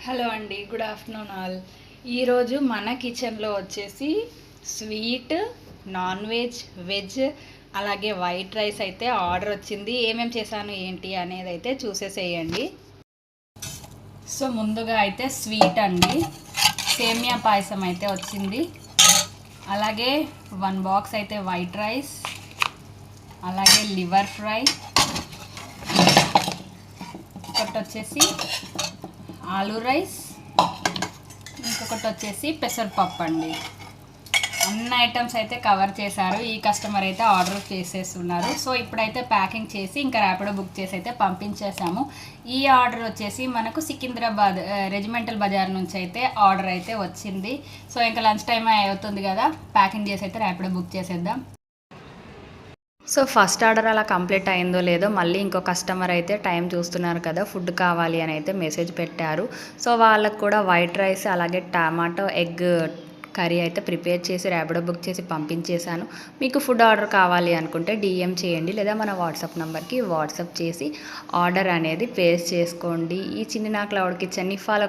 Hello అండి, good afternoon all. ఈరోజు మన కిచెన్లో వచ్చేసి స్వీట్, నాన్ వెజ్, వెజ్ అలాగే వైట్ రైస్ అయితే ఆర్డర్ వచ్చింది. ఏమేమి చేశాను ఏంటి అనేది అయితే చూసేసేయండి. సో ముందుగా అయితే స్వీట్ అండి, సేమియా పాయసం అయితే వచ్చింది. అలాగే 1 బాక్స్ అయితే వైట్ రైస్, అలాగే లివర్ ఫ్రై, ఒకటి వచ్చేసి ఆలూ రైస్, ఇంకొకటి వచ్చేసి పెసరపప్పు అండి. అన్ని ఐటమ్స్ అయితే కవర్ చేశారు. ఈ కస్టమర్ అయితే ఆర్డర్ చేసేస్తున్నారు. సో ఇప్పుడైతే ప్యాకింగ్ చేసి ఇంకా ర్యాపిడో బుక్ చేసి అయితే పంపించేసాము. ఈ ఆర్డర్ వచ్చేసి మనకు సికింద్రాబాద్ రెజిమెంటల్ బజార్ నుంచి అయితే ఆర్డర్ అయితే వచ్చింది. సో ఇంకా లంచ్ టైం అవుతుంది కదా, ప్యాకింగ్ చేసి అయితే ర్యాపిడో బుక్ చేసేద్దాం. సో ఫస్ట్ ఆర్డర్ అలా కంప్లీట్ అయిందో లేదో మళ్ళీ ఇంకో కస్టమర్ అయితే టైం చూస్తున్నారు కదా, ఫుడ్ కావాలి అని అయితే మెసేజ్ పెట్టారు. సో వాళ్ళకు కూడా వైట్ రైస్ అలాగే టమాటో ఎగ్ కర్రీ అయితే ప్రిపేర్ చేసి ర్యాపిడో బుక్ చేసి పంపించేశాను. మీకు ఫుడ్ ఆర్డర్ కావాలి అనుకుంటే డిఎం చేయండి, లేదా మన వాట్సాప్ నెంబర్కి వాట్సాప్ చేసి ఆర్డర్ అనేది ప్లేస్ చేసుకోండి. ఈ చిన్న క్లౌడ్ కిచెన్ని ఫాలో